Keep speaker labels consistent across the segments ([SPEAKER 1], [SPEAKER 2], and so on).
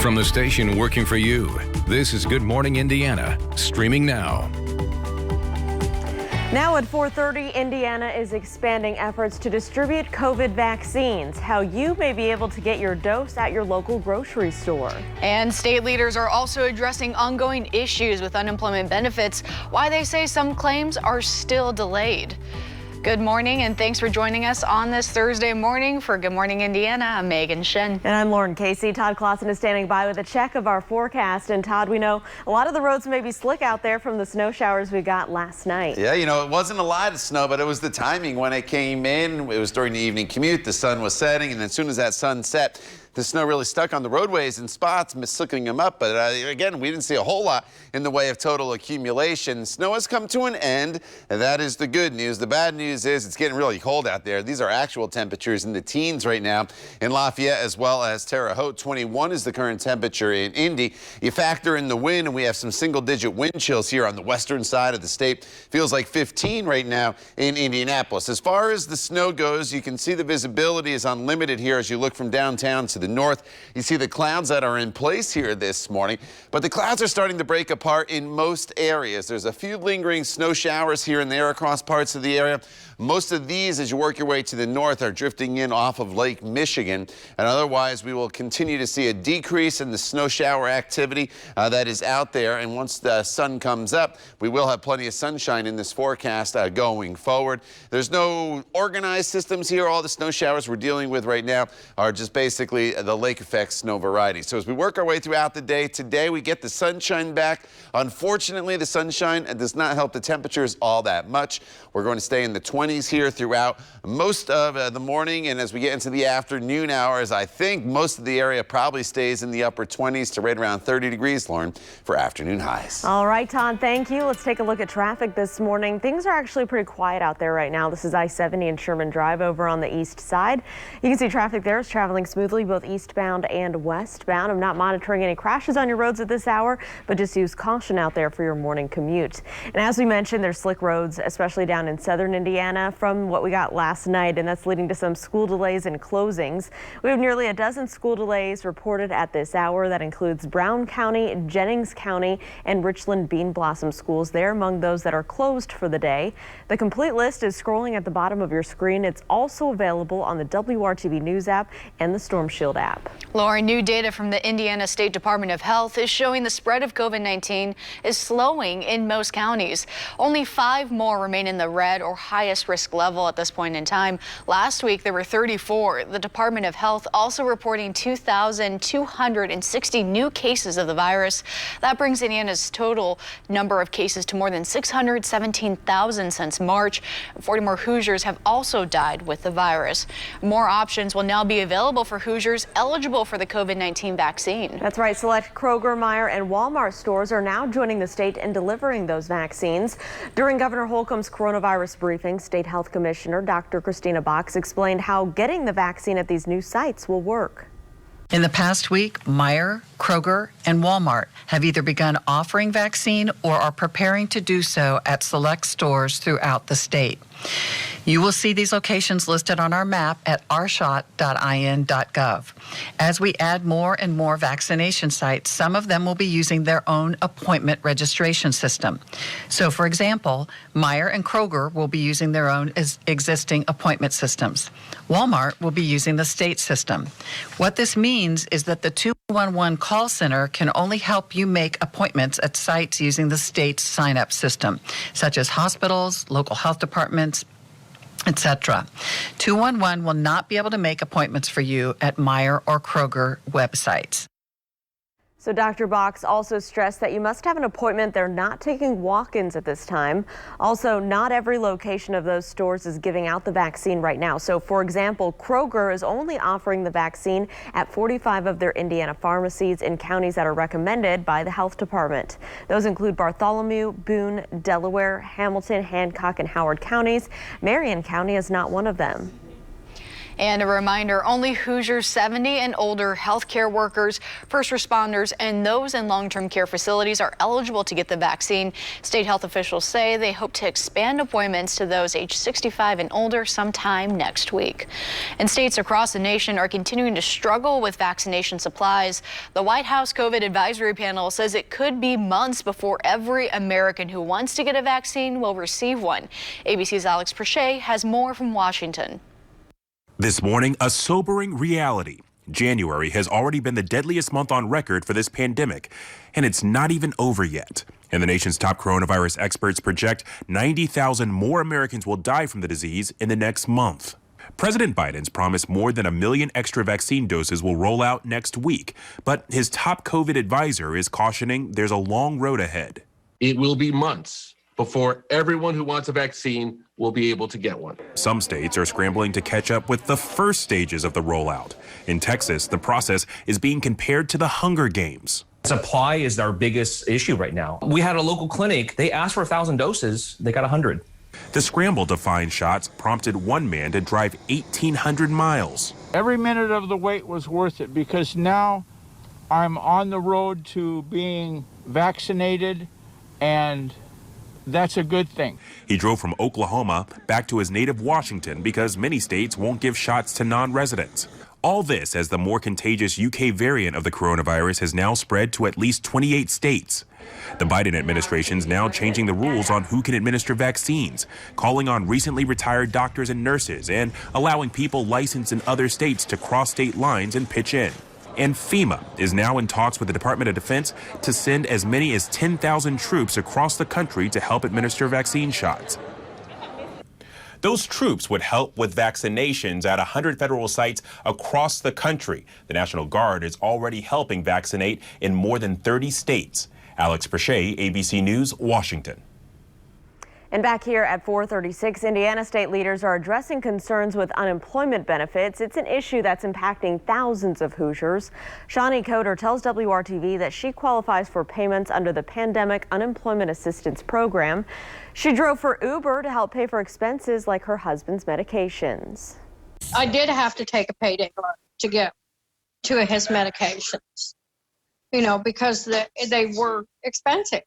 [SPEAKER 1] From the station working for you, this is Good Morning Indiana, streaming now.
[SPEAKER 2] Now at 4:30, Indiana is expanding efforts to distribute COVID vaccines. How you may be able to get your dose at your local grocery store.
[SPEAKER 3] And state leaders are also addressing ongoing issues with unemployment benefits, why they say some claims are still delayed. Good morning, and thanks for joining us on this Thursday morning for Good Morning Indiana. I'm Megan Shin.
[SPEAKER 2] And I'm Lauren Casey. Todd Clausen is standing by with a check of our forecast. And Todd, we know a lot of the roads may be slick out there from the snow showers we got last night.
[SPEAKER 4] Yeah, you know, it wasn't a lot of snow, but it was the timing when it came in. It was during the evening commute. The sun was setting, and as soon as that sun set, the snow really stuck on the roadways in spots, slicking them up. But again, we didn't see a whole lot in the way of total accumulation. Snow has come to an end, and that is the good news. The bad news is it's getting really cold out there. These are actual temperatures in the teens right now in Lafayette as well as Terre Haute. 21 is the current temperature in Indy. You factor in the wind, and we have some single-digit wind chills here on the western side of the state. Feels like 15 right now in Indianapolis. As far as the snow goes, you can see the visibility is unlimited here as you look from downtown to the north. You see the clouds that are in place here this morning, but the clouds are starting to break apart in most areas. There's a few lingering snow showers here and there across parts of the area. Most of these, as you work your way to the north, are drifting in off of Lake Michigan, and otherwise we will continue to see a decrease in the snow shower activity that is out there. And once the sun comes up, we will have plenty of sunshine in this forecast going forward. There's no organized systems here. All the snow showers we're dealing with right now are just basically the lake effect snow variety. So as we work our way throughout the day, today we get the sunshine back. Unfortunately, the sunshine does not help the temperatures all that much. We're going to stay in the 20s here throughout most of the morning, and as we get into the afternoon hours, I think most of the area probably stays in the upper 20s to right around 30 degrees, Lauren, for afternoon highs.
[SPEAKER 2] All right, Todd, thank you. Let's take a look at traffic this morning. Things are actually pretty quiet out there right now. This is I-70 and Sherman Drive over on the east side. You can see traffic there is traveling smoothly both eastbound and westbound. I'm not monitoring any crashes on your roads at this hour, but just use caution out there for your morning commute. And as we mentioned, there's slick roads, especially down in southern Indiana from what we got last night, and that's leading to some school delays and closings. We have nearly a dozen school delays reported at this hour. That includes Brown County, Jennings County, and Richland Bean Blossom schools. They're among those that are closed for the day. The complete list is scrolling at the bottom of your screen. It's also available on the WRTV News app and the Storm Shield app.
[SPEAKER 3] Lauren, new data from the Indiana State Department of Health is showing the spread of COVID-19 is slowing in most counties. Only 5 more remain in the red or highest risk level at this point in time. Last week, there were 34. The Department of Health also reporting 2,260 new cases of the virus. That brings Indiana's total number of cases to more than 617,000 since March. 40 more Hoosiers have also died with the virus. More options will now be available for Hoosiers eligible for the COVID-19 vaccine.
[SPEAKER 2] That's right. Select Kroger, Meijer, and Walmart stores are now joining the state in delivering those vaccines. During Governor Holcomb's coronavirus briefing, State Health Commissioner Dr. Christina Box explained how getting the vaccine at these new sites will work.
[SPEAKER 5] In the past week, Meijer, Kroger, and Walmart have either begun offering vaccine or are preparing to do so at select stores throughout the state. You will see these locations listed on our map at rshot.in.gov. As we add more and more vaccination sites, some of them will be using their own appointment registration system. So, for example, Meijer and Kroger will be using their own existing appointment systems. Walmart will be using the state system. What this means is that the 211 call center can only help you make appointments at sites using the state's sign-up system, such as hospitals, local health departments, etc. 211 will not be able to make appointments for you at Meijer or Kroger websites.
[SPEAKER 2] So Dr. Box also stressed that you must have an appointment. They're not taking walk-ins at this time. Also, not every location of those stores is giving out the vaccine right now. So, for example, Kroger is only offering the vaccine at 45 of their Indiana pharmacies in counties that are recommended by the health department. Those include Bartholomew, Boone, Delaware, Hamilton, Hancock, and Howard counties. Marion County is not one of them.
[SPEAKER 3] And a reminder, only Hoosiers 70 and older, healthcare workers, first responders, and those in long-term care facilities are eligible to get the vaccine. State health officials say they hope to expand appointments to those age 65 and older sometime next week. And states across the nation are continuing to struggle with vaccination supplies. The White House COVID advisory panel says it could be months before every American who wants to get a vaccine will receive one. ABC's Alex Perche has more from Washington.
[SPEAKER 6] This morning, a sobering reality. January has already been the deadliest month on record for this pandemic, and it's not even over yet. And the nation's top coronavirus experts project 90,000 more Americans will die from the disease in the next month. President Biden's promised more than 1 million extra vaccine doses will roll out next week, but his top COVID advisor is cautioning there's a long road ahead.
[SPEAKER 7] It will be months before everyone who wants a vaccine will be able to get one.
[SPEAKER 6] Some states are scrambling to catch up with the first stages of the rollout. In Texas, the process is being compared to the Hunger Games.
[SPEAKER 8] Supply is our biggest issue right now. We had a local clinic, they asked for 1,000 doses, they got 100.
[SPEAKER 6] The scramble to find shots prompted one man to drive 1,800 miles.
[SPEAKER 9] Every minute of the wait was worth it because now I'm on the road to being vaccinated, and that's a good thing.
[SPEAKER 6] He drove from Oklahoma back to his native Washington because many states won't give shots to non-residents. All this as the more contagious UK variant of the coronavirus has now spread to at least 28 states. The Biden administration's now changing the rules on who can administer vaccines, calling on recently retired doctors and nurses, and allowing people licensed in other states to cross state lines and pitch in. And FEMA is now in talks with the Department of Defense to send as many as 10,000 troops across the country to help administer vaccine shots. Those troops would help with vaccinations at 100 federal sites across the country. The National Guard is already helping vaccinate in more than 30 states. Alex Perche, ABC News, Washington.
[SPEAKER 2] And back here at 436, Indiana state leaders are addressing concerns with unemployment benefits. It's an issue that's impacting thousands of Hoosiers. Shawnee Coder tells WRTV that she qualifies for payments under the Pandemic Unemployment Assistance Program. She drove for Uber to help pay for expenses like her husband's medications.
[SPEAKER 10] I did have to take a payday loan to get to his medications, because they were expensive.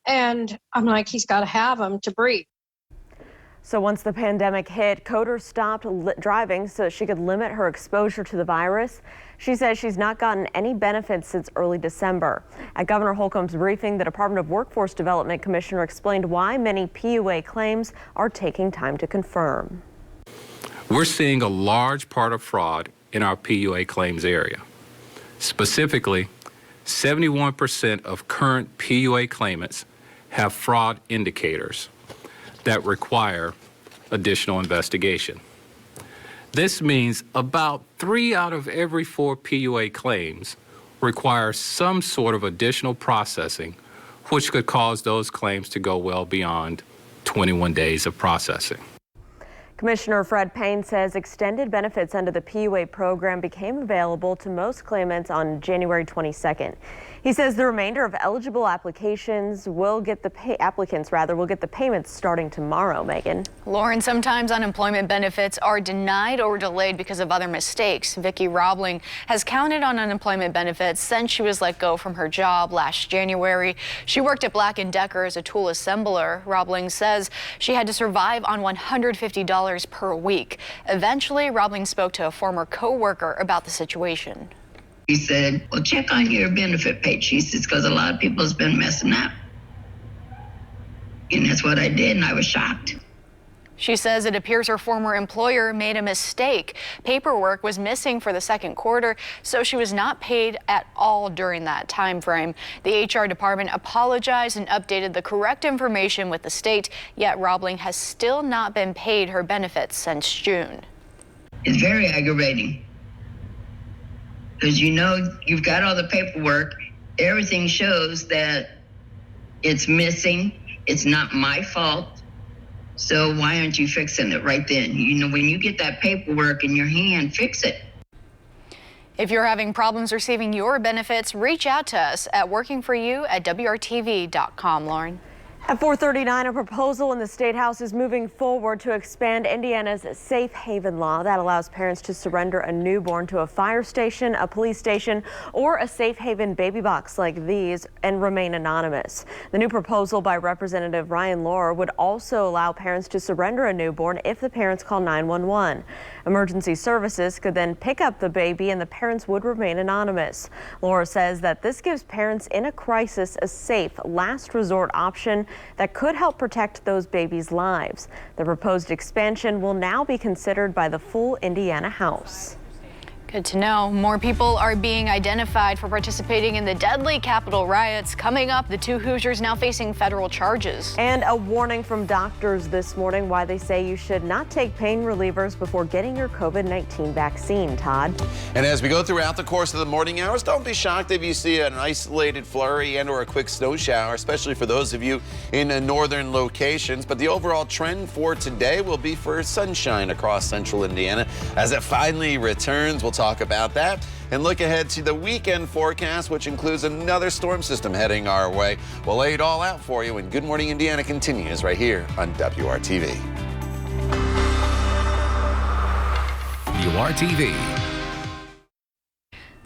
[SPEAKER 10] And I'm like, he's got to have them to breathe.
[SPEAKER 2] So once the pandemic hit, Coder stopped driving so that she could limit her exposure to the virus. She says she's not gotten any benefits since early December. At Governor Holcomb's briefing, the Department of Workforce Development Commissioner explained why many PUA claims are taking time to confirm.
[SPEAKER 11] We're seeing a large part of fraud in our PUA claims area. Specifically, 71% of current PUA claimants have fraud indicators that require additional investigation. This means about 3 out of every 4 PUA claims require some sort of additional processing, which could cause those claims to go well beyond 21 days of processing.
[SPEAKER 2] Commissioner Fred Payne says extended benefits under the PUA program became available to most claimants on January 22nd. He says the remainder of eligible applicants will get the payments starting tomorrow. Megan.
[SPEAKER 3] Lauren, sometimes unemployment benefits are denied or delayed because of other mistakes. Vicki Robling has counted on unemployment benefits since she was let go from her job last January. She worked at Black & Decker as a tool assembler. Robling says she had to survive on $150 per week. Eventually, Robling spoke to a former co-worker about the situation.
[SPEAKER 12] He said, well, check on your benefit page. She says, because a lot of people has been messing up. And that's what I did, and I was shocked.
[SPEAKER 3] She says it appears her former employer made a mistake. Paperwork was missing for the second quarter, so she was not paid at all during that time frame. The HR department apologized and updated the correct information with the state, yet Robling has still not been paid her benefits since June.
[SPEAKER 12] It's very aggravating. Because you've got all the paperwork, everything shows that it's missing, it's not my fault, so why aren't you fixing it right then? When you get that paperwork in your hand, fix it.
[SPEAKER 3] If you're having problems receiving your benefits, reach out to us at workingforyou@WRTV.com, Lauren.
[SPEAKER 2] At 4:39, a proposal in the State House is moving forward to expand Indiana's safe haven law that allows parents to surrender a newborn to a fire station, a police station, or a safe haven baby box like these and remain anonymous. The new proposal by Representative Ryan Lohr would also allow parents to surrender a newborn if the parents call 911. Emergency services could then pick up the baby and the parents would remain anonymous. Lohr says that this gives parents in a crisis a safe last resort option that could help protect those babies' lives. The proposed expansion will now be considered by the full Indiana House.
[SPEAKER 3] Good to know. More people are being identified for participating in the deadly Capitol riots. Coming up, the two Hoosiers now facing federal charges.
[SPEAKER 2] And a warning from doctors this morning why they say you should not take pain relievers before getting your COVID-19 vaccine. Todd.
[SPEAKER 4] And as we go throughout the course of the morning hours, don't be shocked if you see an isolated flurry and or a quick snow shower, especially for those of you in northern locations. But the overall trend for today will be for sunshine across central Indiana. As it finally returns, we'll talk about that and look ahead to the weekend forecast, which includes another storm system heading our way. We'll lay it all out for you, and Good Morning Indiana continues right here on WRTV.
[SPEAKER 1] WRTV.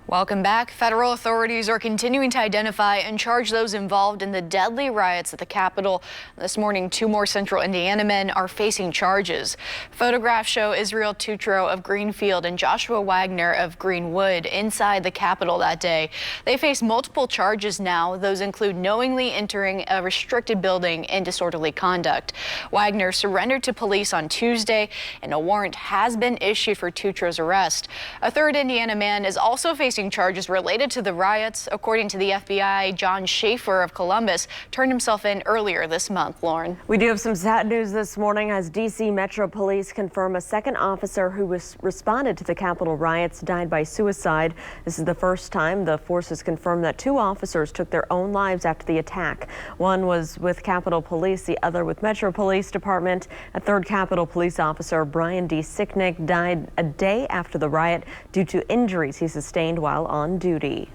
[SPEAKER 3] Welcome back. Federal authorities are continuing to identify and charge those involved in the deadly riots at the Capitol. This morning, two more central Indiana men are facing charges. Photographs show Israel Tutro of Greenfield and Joshua Wagner of Greenwood inside the Capitol that day. They face multiple charges now. Those include knowingly entering a restricted building and disorderly conduct. Wagner surrendered to police on Tuesday, and a warrant has been issued for Tutro's arrest. A third Indiana man is also facing charges related to the riots. According to the FBI, John Schaefer of Columbus turned himself in earlier this month. Lauren.
[SPEAKER 2] We do have some sad news this morning as D.C. Metro Police confirm a second officer who responded to the Capitol riots died by suicide. This is the first time the forces confirmed that two officers took their own lives after the attack. One was with Capitol Police, the other with Metro Police Department. A third Capitol Police officer, Brian D. Sicknick, died a day after the riot due to injuries he sustained while on duty.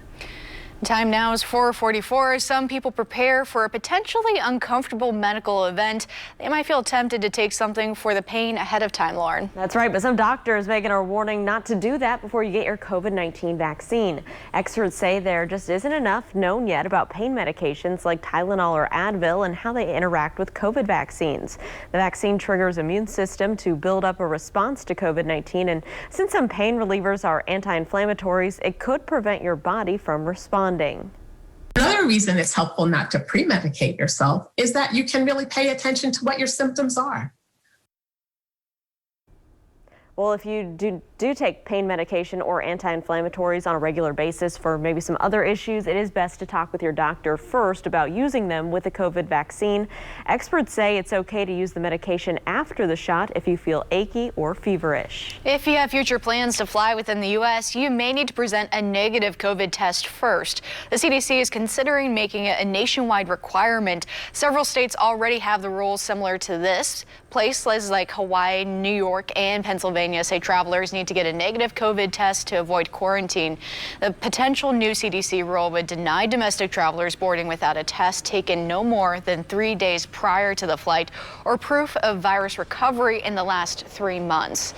[SPEAKER 3] Time now is 4:44. Some people prepare for a potentially uncomfortable medical event. They might feel tempted to take something for the pain ahead of time, Lauren.
[SPEAKER 2] That's right, but some doctors making a warning not to do that before you get your COVID-19 vaccine. Experts say there just isn't enough known yet about pain medications like Tylenol or Advil and how they interact with COVID vaccines. The vaccine triggers immune system to build up a response to COVID-19, and since some pain relievers are anti-inflammatories, it could prevent your body from responding.
[SPEAKER 13] Another reason it's helpful not to pre-medicate yourself is that you can really pay attention to what your symptoms are.
[SPEAKER 2] Well, if you do take pain medication or anti-inflammatories on a regular basis for maybe some other issues, it is best to talk with your doctor first about using them with the COVID vaccine. Experts say it's okay to use the medication after the shot if you feel achy or feverish.
[SPEAKER 3] If you have future plans to fly within the U.S., you may need to present a negative COVID test first. The CDC is considering making it a nationwide requirement. Several states already have the rules similar to this. Places like Hawaii, New York, and Pennsylvania say travelers need to get a negative COVID test to avoid quarantine. The potential new CDC rule would deny domestic travelers boarding without a test taken no more than 3 days prior to the flight or proof of virus recovery in the last 3 months.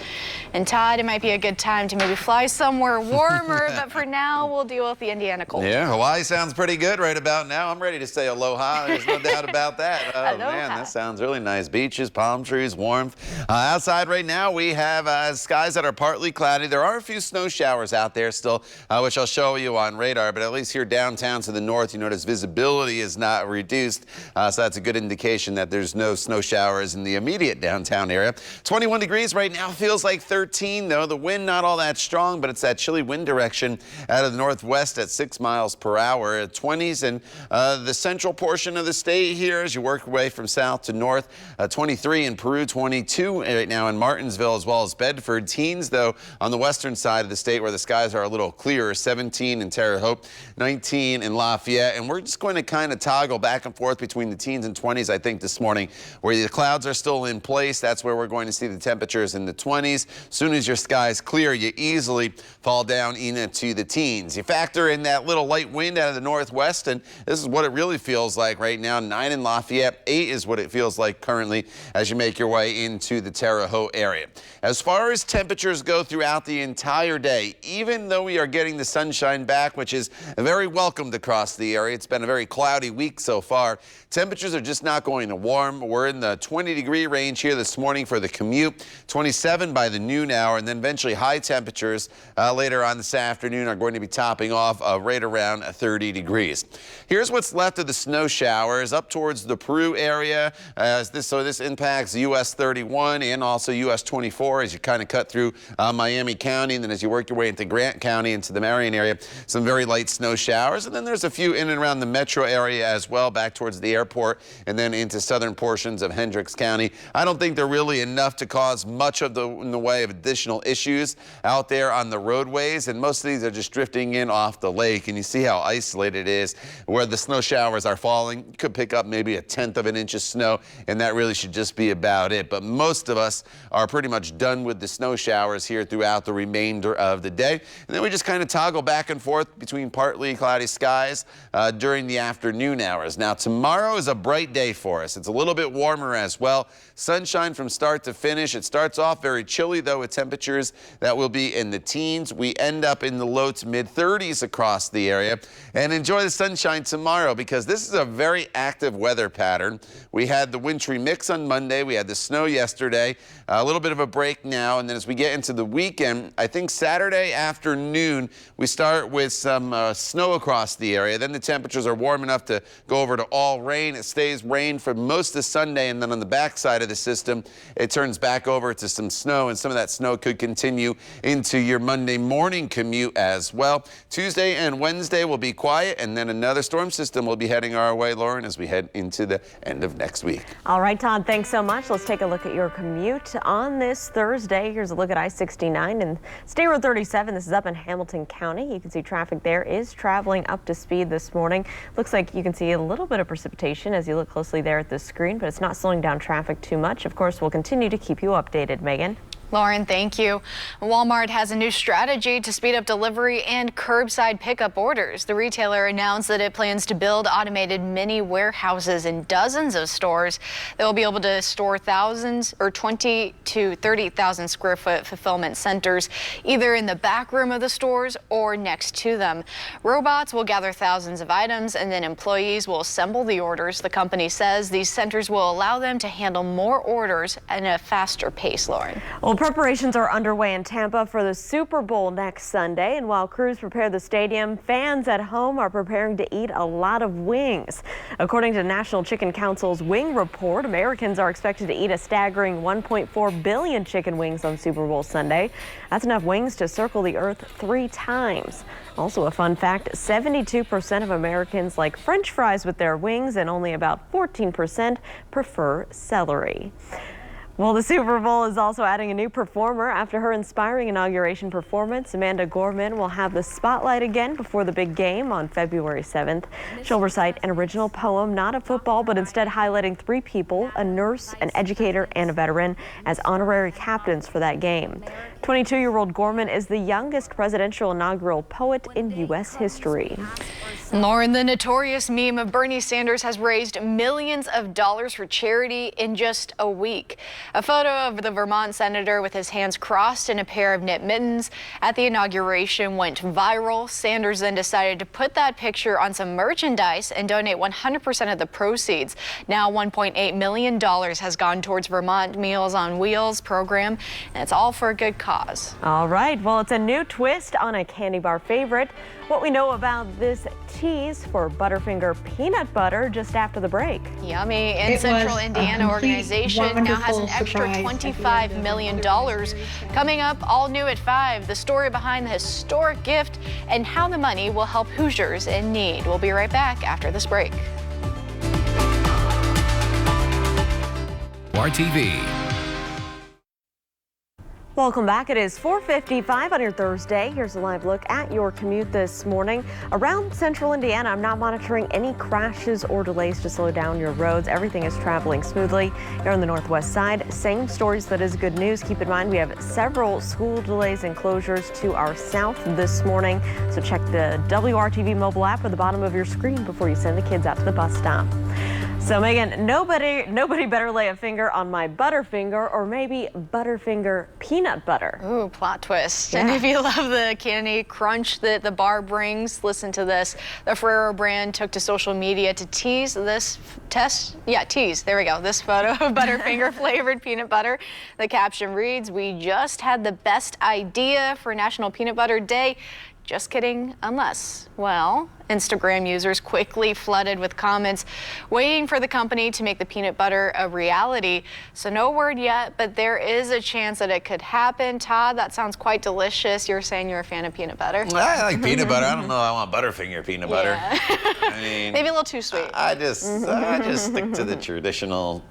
[SPEAKER 3] And Todd, it might be a good time to maybe fly somewhere warmer, but for now we'll deal with the Indiana cold.
[SPEAKER 4] Yeah, Hawaii sounds pretty good right about now. I'm ready to say aloha. There's no doubt about that. Oh, man, that sounds really nice. Beaches, palm trees, warmth. Outside right now, we have skies that are partly cloudy. There are a few snow showers out there still, which I'll show you on radar, but at least here downtown to the north, you notice visibility is not reduced, so that's a good indication that there's no snow showers in the immediate downtown area. 21 degrees right now, feels like 13 though. The wind not all that strong, but it's that chilly wind direction out of the northwest at 6 miles per hour. 20s in the central portion of the state here as you work your way from south to north. 23 in Peru, 22 right now in Martinsville as well as Bedford. Teens though so on the western side of the state where the skies are a little clearer, 17 in Terre Haute, 19 in Lafayette. And we're just going to kind of toggle back and forth between the teens and 20s, I think, this morning, where the clouds are still in place. That's where we're going to see the temperatures in the 20s. As soon as your skies clear, you easily fall down into the teens. You factor in that little light wind out of the northwest, and this is what it really feels like right now. 9 in Lafayette, 8 is what it feels like currently as you make your way into the Terre Haute area. As far as temperatures go throughout the entire day, even though we are getting the sunshine back, which is very welcomed across the area, it's been a very cloudy week so far, temperatures are just not going to warm. We're in the 20-degree range here this morning for the commute, 27 by the noon hour, and then eventually high temperatures later on this afternoon are going to be topping off right around 30 degrees. Here's what's left of the snow showers up towards the Peru area. This impacts US 31 and also US 24 as you kind of cut through Miami County, and then as you work your way into Grant County, into the Marion area, some very light snow showers. And then there's a few in and around the metro area as well, back towards the airport and then into southern portions of Hendricks County. I don't think they're really enough to cause much in the way of additional issues out there on the roadways, and most of these are just drifting in off the lake, and you see how isolated it is where the snow showers are falling. You could pick up maybe 1/10 of an inch of snow, and that really should just be about it. But most of us are pretty much done with the snow showers here throughout the remainder of the day, and then we just kind of toggle back and forth between partly cloudy skies during the afternoon hours. Now tomorrow is a bright day for us. It's a little bit warmer as well. Sunshine from start to finish. It starts off very chilly though, with temperatures that will be in the teens. We end up in the low to mid 30s across the area, and enjoy the sunshine tomorrow because this is a very active weather pattern. We had the wintry mix on Monday. We had the snow yesterday, a little bit of a break now, and then as we get into the weekend, I think Saturday afternoon we start with some snow across the area. Then the temperatures are warm enough to go over to all rain. It stays rain for most of Sunday, and then on the backside of the system it turns back over to some snow, and some of that snow could continue into your Monday morning commute as well. Tuesday and Wednesday will be quiet, and then another storm system will be heading our way, Lauren, as we head into the end of next week.
[SPEAKER 2] All right, Todd, thanks so much. Let's take a look at your commute on this Thursday. Here's a look at I-69 and State Road 37. This is up in Hamilton County. You can see traffic there is traveling up to speed this morning. Looks like you can see a little bit of precipitation as you look closely there at the screen, but it's not slowing down traffic too much. Of course, we'll continue to keep you updated. Megan?
[SPEAKER 3] Lauren, thank you. Walmart has a new strategy to speed up delivery and curbside pickup orders. The retailer announced that it plans to build automated mini warehouses in dozens of stores that will be able to store thousands or 20 to 30,000 square foot fulfillment centers, either in the back room of the stores or next to them. Robots will gather thousands of items, and then employees will assemble the orders. The company says these centers will allow them to handle more orders at a faster pace, Lauren.
[SPEAKER 2] Well, preparations are underway in Tampa for the Super Bowl next Sunday, and while crews prepare the stadium, fans at home are preparing to eat a lot of wings. According to National Chicken Council's Wing Report, Americans are expected to eat a staggering 1.4 billion chicken wings on Super Bowl Sunday. That's enough wings to circle the earth 3 times. Also a fun fact, 72% of Americans like French fries with their wings, and only about 14% prefer celery. Well, the Super Bowl is also adding a new performer. After her inspiring inauguration performance, Amanda Gorman will have the spotlight again before the big game on February 7th. She'll recite an original poem, not of football, but instead highlighting 3 people, a nurse, an educator, and a veteran, as honorary captains for that game. 22-year-old Gorman is the youngest presidential inaugural poet in U.S. history.
[SPEAKER 3] Lauren, the notorious meme of Bernie Sanders has raised millions of dollars for charity in just a week. A photo of the Vermont senator with his hands crossed and a pair of knit mittens at the inauguration went viral. Sanders then decided to put that picture on some merchandise and donate 100% of the proceeds. Now $1.8 million has gone towards Vermont Meals on Wheels program, and it's all for a good cause.
[SPEAKER 2] All right, well, it's a new twist on a candy bar favorite. What we know about this tease for Butterfinger peanut butter just after the break.
[SPEAKER 3] Yummy. In Central Indiana organization now has an extra $25 million. Coming up, all new at 5, the story behind the historic gift and how the money will help Hoosiers in need. We'll be right back after this break.
[SPEAKER 1] WRTV.
[SPEAKER 2] Welcome back. It is 4:55 on your Thursday. Here's a live look at your commute this morning. Around central Indiana, I'm not monitoring any crashes or delays to slow down your roads. Everything is traveling smoothly. Here on the northwest side, same stories. That is good news. Keep in mind we have several school delays and closures to our south this morning. So check the WRTV mobile app at the bottom of your screen before you send the kids out to the bus stop. So Megan, nobody better lay a finger on my Butterfinger, or maybe Butterfinger peanut butter.
[SPEAKER 3] Ooh, plot twist.
[SPEAKER 2] Yeah.
[SPEAKER 3] And if you love the candy crunch that the bar brings, listen to this. The Ferrero brand took to social media to tease this there we go, this photo of Butterfinger flavored peanut butter. The caption reads, "We just had the best idea for National Peanut Butter Day. Just kidding, unless." Well, Instagram users quickly flooded with comments waiting for the company to make the peanut butter a reality. So no word yet, but there is a chance that it could happen. Todd, that sounds quite delicious. You're saying you're a fan of peanut butter?
[SPEAKER 4] I like peanut butter. I don't know. I want Butterfinger peanut butter. I mean,
[SPEAKER 3] maybe a little too sweet.
[SPEAKER 4] I just stick to the traditional,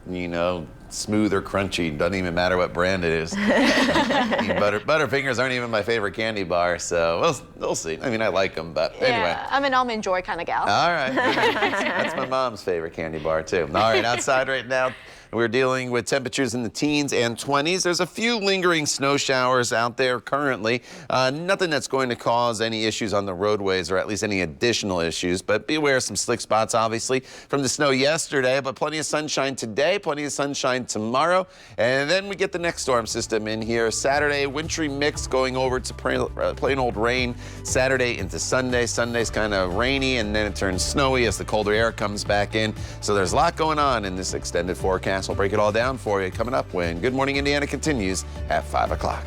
[SPEAKER 4] smooth or crunchy. Doesn't even matter what brand it is. Butterfingers aren't even my favorite candy bar, so we'll see. I mean, I like them, but anyway.
[SPEAKER 3] Yeah, I'm an almond joy kind of gal.
[SPEAKER 4] All right. That's my mom's favorite candy bar, too. All right, outside right now, we're dealing with temperatures in the teens and 20s. There's a few lingering snow showers out there currently. Nothing that's going to cause any issues on the roadways, or at least any additional issues, but be aware of some slick spots, obviously, from the snow yesterday, but plenty of sunshine today, plenty of sunshine tomorrow, and then we get the next storm system in here. Saturday, wintry mix going over to plain old rain Saturday into Sunday. Sunday's kind of rainy, and then it turns snowy as the colder air comes back in. So there's a lot going on in this extended forecast. We'll break it all down for you coming up when Good Morning Indiana continues at 5 o'clock.